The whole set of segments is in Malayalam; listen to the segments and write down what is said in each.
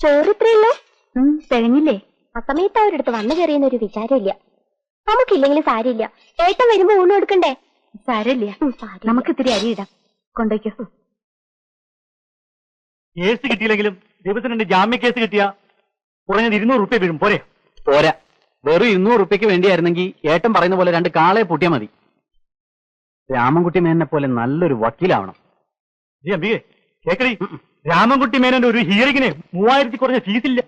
ചോറിത്രയല്ലേ? തികഞ്ഞില്ലേ? ആ സമയത്ത് അവരെടുത്ത് വന്നു കയറിയെന്നൊരു വിചാരമില്ല. നമുക്കില്ലെങ്കിലും സാരിയില്ല. ഏട്ടൻ വരുമ്പോ ഊണ് കൊടുക്കണ്ടേ? സാരമില്ല, നമുക്ക് ഇത്തിരി അരി ഇടാം. കൊണ്ടേക്കോ. കേസ് കിട്ടിയില്ലെങ്കിലും ദിവസം 2 ജാമ്യ കേസ് കിട്ടിയ കുറഞ്ഞത് 200 റുപ്യ വീഴും. പോരെ? പോരാ, വെറും 200 റുപ്യക്ക് വേണ്ടിയായിരുന്നെങ്കിൽ ഏട്ടൻ പറയുന്ന പോലെ 2 കാളെ പൂട്ടിയാൽ മതി. രാമൻകുട്ടി മേനനെ പോലെ നല്ലൊരു വക്കീലാവണം. അമ്പികേ കേക്കടി, രാമൻകുട്ടി മേനന്റെ ഒരു ഹിയറിങ്ങിന് 3000 കുറഞ്ഞ ഫീസില്ല.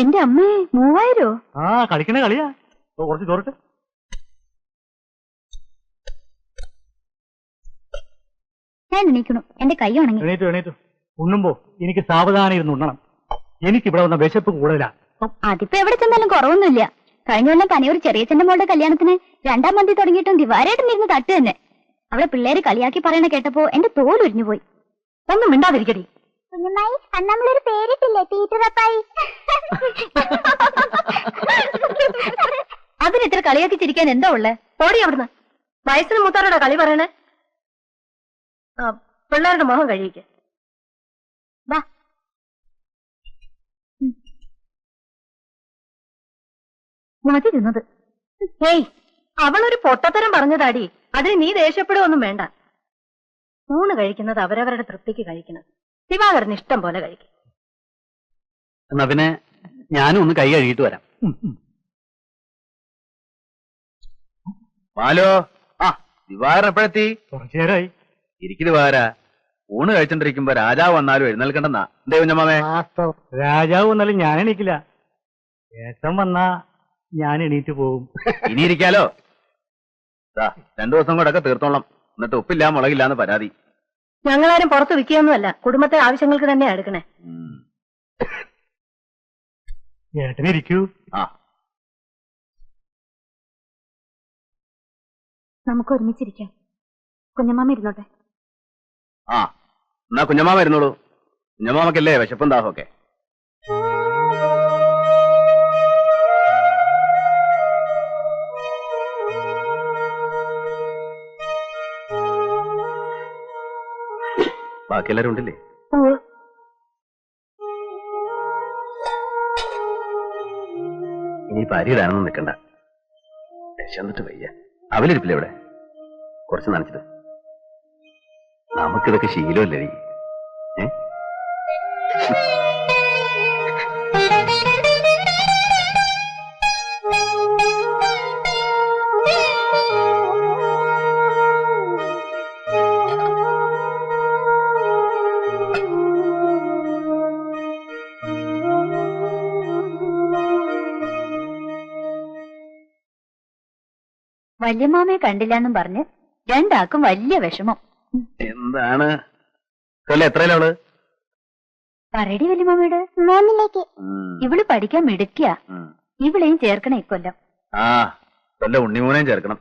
എന്റെ അമ്മേ, 3000? ആ, കളിക്കണ കളിയാ. കുറച്ച് ചോറിട്ട്. ഞാൻ എണീക്കണു, എന്റെ കൈ ഉണങ്ങി. എണീറ്റു. ഉണ്ണുമ്പോ എനിക്ക് സാവധാനം ഇരുന്ന് ഉണ്ണണം. എനിക്ക് ഇവിടെ വന്ന വിശപ്പ് കൂടുതലാ. അതിപ്പോ എവിടെ ചെന്നാലും കുറവൊന്നുമില്ല. കഴിഞ്ഞ കൊല്ലം പനിയൂർ ചെറിയച്ഛന്റെ മോളുടെ കല്യാണത്തിന് 2ാം മന്തി തുടങ്ങിയിട്ടും ദിവാരേട്ടനിരുന്ന് തട്ട് തന്നെ. അവിടെ പിള്ളേര് കളിയാക്കി പറയണ കേട്ടപ്പോ എന്റെ തോൽ ഉരിഞ്ഞു പോയി. ഒന്നും മിണ്ടാതിരിക്കടി. നമ്മളൊരു പേരിട്ടില്ലേ, ടീച്ചറപ്പായി. അതിനിത്ര കളിയാക്കി ചിരിക്കാൻ എന്താ ഉള്ളേ? ഓടി അവിടുന്ന്. വയസ്സിന് മൂത്താരോടാ കളി പറയണേ? പിള്ളേരുടെ മുഖം കഴിയിക്ക്. വാ. മതി തിന്നത്. ഹേയ്, അവളൊരു പൊട്ടത്തരം പറഞ്ഞതാടി. അതിന് നീ ദേഷ്യപ്പെടുകയൊന്നും വേണ്ട. ഊണ് കഴിക്കുന്നത് അവരവരുടെ തൃപ്തിക്ക് കഴിക്കണം. ദിവാകരന് ഇഷ്ടം പോലെ കഴിക്കും. എന്നാ പിന്നെ ഞാനും ഒന്ന് കൈ കഴുകിയിട്ട് വരാം. മാലോ, ദിവാകരൻ എപ്പോഴെത്തി? കുറച്ചു നേരമായി. ഇരിക്കല് വാര. ഊണ് കഴിച്ചോണ്ടിരിക്കുമ്പോ രാജാവ് വന്നാലും എഴുന്നേൽക്കണ്ടെന്നാ എന്തേ കുഞ്ഞമ്മാമേ? രാജാവ് വന്നാലും ഞാൻ എണീക്കില്ല. ഏട്ടൻ വന്നാ ഞാൻ എണീറ്റ് പോകും. ഇനി ഇരിക്കാലോ. 2 ദിവസം കൂടെ തീർത്തോളം. എന്നിട്ട് ഉപ്പില്ല മുളകില്ലാന്ന് പരാതി. ഞങ്ങളാരും പുറത്ത് വിൽക്കുകയൊന്നുമല്ല, കുടുംബത്തെ ആവശ്യങ്ങൾക്ക് തന്നെയാ എടുക്കണേ. ഏട്ടനിരിക്കൂ. നമുക്ക് ഒരുമിച്ചിരിക്കാം. കുഞ്ഞമ്മാമ ഇരുന്നോട്ടെ. എന്നാ കുഞ്ഞമ്മാമ വരുന്നോളൂ. കുഞ്ഞമ്മാമക്കല്ലേ വിശപ്പും ദാഹമൊക്കെ. ബാക്കി എല്ലാരും ഉണ്ടല്ലേ? ഇനി പരിയിടാനൊന്നും നിൽക്കണ്ട. വിശന്നിട്ട് വയ്യ. അവലിരിപ്പില്ല ഇവിടെ? കുറച്ച് നനച്ചിട്ട്. നമുക്കിതൊക്കെ ശീലമല്ലേ? വല്യമാമയെ കണ്ടില്ലെന്നും പറഞ്ഞ് 2 ആൾക്കും വലിയ വിഷമം. എന്താണ് കൊല്ലം? എത്രയിലവള്? പറയടി വല്യമാമയോട്. 3ലേക്ക്. ഇവള് പഠിക്കാൻ മിടുക്കിയ. ഇവളെയും ചേർക്കണേ ഇക്കൊല്ലം. കൊല്ലം ഉണ്ണിമൂനെയും ചേർക്കണം.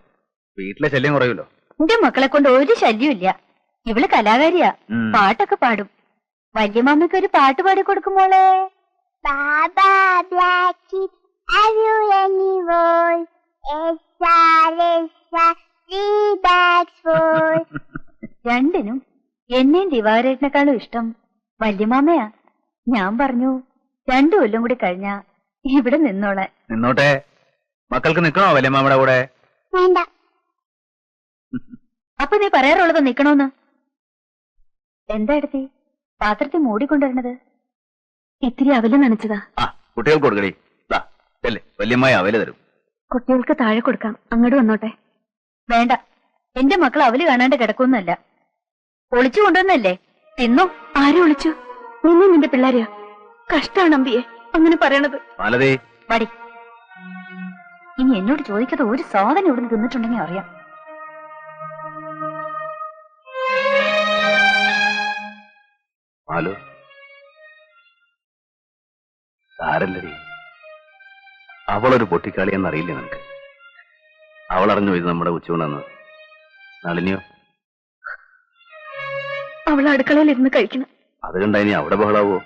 വീട്ടിലെ ശല്യം കുറയുമല്ലോ. എന്റെ മക്കളെ കൊണ്ട് ഒരു ശല്യം ഇല്ല. ഇവള് കലാകാരിയാ, പാട്ടൊക്കെ പാടും. വല്യമാമയ്ക്ക് ഒരു പാട്ട് പാടി കൊടുക്കുമ്പോളെ. രണ്ടിനും എന്നെയും ദിവാരേട്ടനെക്കാളും ഇഷ്ടം വല്യമാമയാ. ഞാൻ പറഞ്ഞു 2 കൊല്ലം കൂടി കഴിഞ്ഞാ ഇവിടെ നിന്നോട്ടെ. മക്കൾക്ക് നിക്കണോ വല്യമാമയുടെ കൂടെ? വേണ്ട. അപ്പൊ നീ പറയാറുള്ളത് നിക്കണോന്ന്? എന്താ എടുത്തി പാത്രത്തിൽ മൂടിക്കൊണ്ടുവരണത്? ഇത്തിരി അവല് നനച്ചതാ. കുട്ടികൾക്ക് കൊടുക്കടി. വല്യമ്മായി അവല് തരും. കുട്ടികൾക്ക് താഴെ കൊടുക്കാം. അങ്ങോട്ട് വന്നോട്ടെ. വേണ്ട, എന്റെ മക്കൾ അവല് കാണാണ്ട് കിടക്കൊന്നല്ല. ഒളിച്ചു കൊണ്ടുവന്നല്ലേ? തിന്നോ. ആരും ഒളിച്ചു? നിന്റെ പിള്ളേരെയോ? കഷ്ടാണ് അമ്പിയെ അങ്ങനെ പറയണത്. മടി. ഇനി എന്നോട് ചോദിക്കാതെ ഒരു സാധനം ഇവിടുന്ന് തിന്നിട്ടുണ്ടെങ്കിൽ അറിയാം. സാരല്ലടി, അവളൊരു പൊട്ടിക്കാളി എന്നറിയില്ല നിനക്ക്. അവളറിഞ്ഞു ഇത് നമ്മുടെ ഉച്ചൂണെന്ന്. നളിനിയോ? അവൾ അടുക്കളയിൽ ഇരുന്ന് കഴിക്കണം. അത് കണ്ട ഇനി അവിടെ ബഹളാവോ?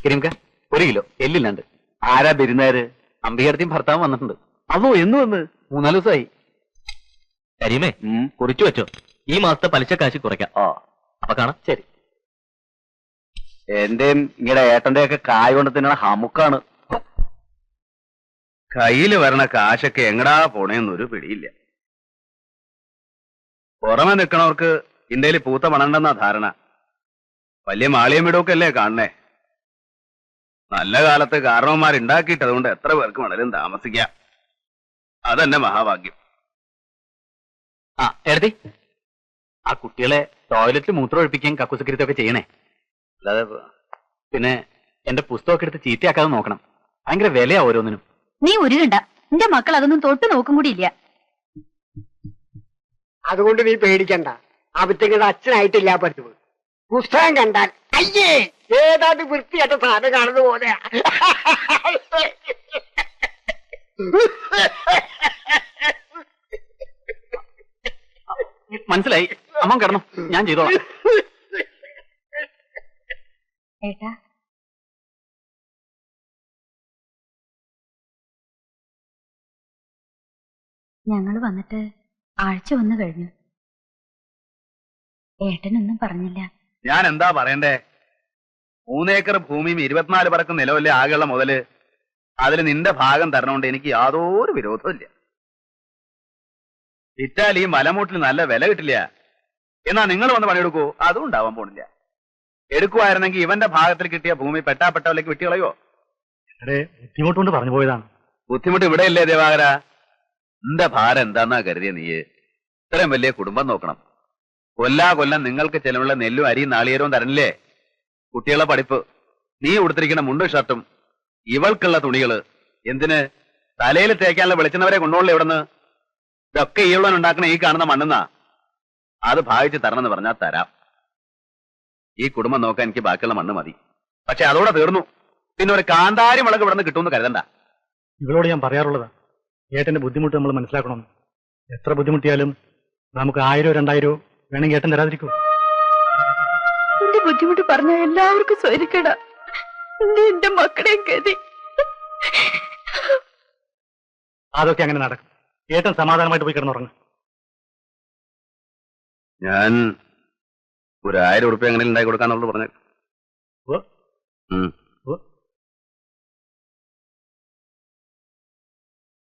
കിരീംക 1 കിലോ എല്ലില്ലാണ്ട്. ആരാ ബിരുന്നാര്? അമ്പികടത്തിയും ഭർത്താവും വന്നിട്ടുണ്ട്. അതോ എന്ന് വന്ന്? 3-4 ദിവസമായി. കരീമേ, കുറിച്ചു വെച്ചോ. ഈ മാസത്തെ പലിശ കാശ് കുറയ്ക്കാം. ഓ, അപ്പൊ കാണാം. ശരി. എന്റെയും ഇങ്ങടെ ഏട്ടന്റെ ഒക്കെ കായ് കൊണ്ട് തിന്നണ ഹമുക്കാണ്. കയ്യില് വരണ കാശൊക്കെ എങ്ങടാ പോണേന്നൊരു പിടിയില്ല. പുറമെ നിൽക്കണവർക്ക് ഇന്ത്യയിൽ പൂത്ത പണണ്ടെന്നാ ധാരണ. വലിയ മാളിയം വീടൊക്കെ അല്ലേ കാണണേ. നല്ല കാലത്ത് കാരണവന്മാരുണ്ടാക്കിയിട്ടതുകൊണ്ട് എത്ര പേർക്ക് വേണേലും താമസിക്കാം. അതെന്നെ മഹാഭാഗ്യം. ആ എഴുതി ആ കുട്ടികളെ ടോയ്ലറ്റിൽ മൂത്രം ഒഴിപ്പിക്കുകയും കക്കുസക്കരിത്തൊക്കെ ചെയ്യണേ. അല്ലാതെ പിന്നെ എന്റെ പുസ്തകമൊക്കെ എടുത്ത് ചീത്തയാക്കാതെ നോക്കണം. ഭയങ്കര വിലയാ ഓരോന്നിനും. നീ ഉരുകണ്ട, എന്റെ മക്കൾ അതൊന്നും തൊട്ട് നോക്കും കൂടി ഇല്ല. അതുകൊണ്ട് നീ പേടിക്കണ്ട. അവറ്റങ്ങളുടെ അച്ഛനായിട്ടില്ല പറ്റും. പുസ്തകം കണ്ടാൽ അയ്യേ ഏതാണ്ട് വൃത്തിയായിട്ട സാധനം കാണുന്ന പോലെ. മനസ്സിലായി. അമ്മ കിടന്നു, ഞാൻ ചെയ്തോളാം. ഏട്ടാ, ഞങ്ങൾ വന്നിട്ട് ആഴ്ച 1 കഴിഞ്ഞു. ഏട്ടനൊന്നും പറഞ്ഞില്ല. ഞാൻ എന്താ പറയണ്ടേ? 3 ഏക്കർ ഭൂമിയും 24 പറക്കും നിലവല്ലേ ആകെയുള്ള മുതല്. അതിൽ നിന്റെ ഭാഗം തരണോണ്ട് എനിക്ക് യാതൊരു വിരോധവും ഇല്ല. വിറ്റാൽ ഈ മലമൂട്ടിൽ നല്ല വില കിട്ടില്ല. എന്നാ നിങ്ങൾ വന്ന് പണിയെടുക്കൂ, അതും ഉണ്ടാവാൻ പോണില്ല. എടുക്കുവായിരുന്നെങ്കിൽ ഇവന്റെ ഭാഗത്തിൽ കിട്ടിയ ഭൂമി പെട്ടാപ്പെട്ടവലേക്ക് വിട്ടുകളയോ? എടേ, ബുദ്ധിമുട്ടുകൊണ്ട് പറഞ്ഞു പോയതാണ്. ബുദ്ധിമുട്ട് ഇവിടെയല്ലേ ദേവാകര? നിന്റെ ഭാരം എന്താന്നാ കരുതിയ നീ? ഇത്രയും വലിയ കുടുംബം നോക്കണം. കൊല്ലം നിങ്ങൾക്ക് ചെലവുള്ള നെല്ലും അരിയും നാളികേരവും തരണില്ലേ? കുട്ടികളെ പഠിപ്പ്, നീ ഉടുത്തിരിക്കുന്ന മുണ്ടും ഷർട്ടും, ഇവൾക്കുള്ള തുണികള്, എന്തിന് തലയിൽ തേക്കാനുള്ള വെളിച്ചെണ്ണവരെ കൊണ്ടുപോകണല്ലേ ഇവിടുന്ന്? ഇതൊക്കെ ഈവളൻ ഉണ്ടാക്കണ ഈ കാണുന്ന മണ്ണെന്നാ. അത് ഭാവിച്ച് തരണമെന്ന് പറഞ്ഞാൽ തരാം. ഈ കുടുംബം നോക്കാൻ എനിക്ക് ബാക്കിയുള്ള മണ്ണ് മതി. പക്ഷെ അതോടെ തീർന്നു. പിന്നെ ഒരു കാന്താരി മുളക് ഇവിടെ നിന്ന് കിട്ടുമെന്ന് കരുതണ്ട. ഇവളോട് ഞാൻ പറയാറുള്ളതാ, ഏട്ടന്റെ ബുദ്ധിമുട്ട് നമ്മൾ മനസ്സിലാക്കണം. എത്ര ബുദ്ധിമുട്ടിയാലും നമുക്ക് 1000-2000 വേണമെങ്കിൽ ഏട്ടൻ തരാതിരിക്കൂ. എന്റെ ബുദ്ധിമുട്ട് പറഞ്ഞ എല്ലാവർക്കും സ്വരിക്കട. എന്റെ മക്കളെ ഗതി. അതൊക്കെ അങ്ങനെ നടക്കും. ഏട്ടൻ സമാധാനമായിട്ട് പോയി കിടന്നുറങ്ങും. ഞാൻ ഒരു 1000 ഉറുപ്പ്യ എങ്ങനെ ഉണ്ടാക്കി കൊടുക്കാന്നുള്ളത് പറഞ്ഞു. ഓ,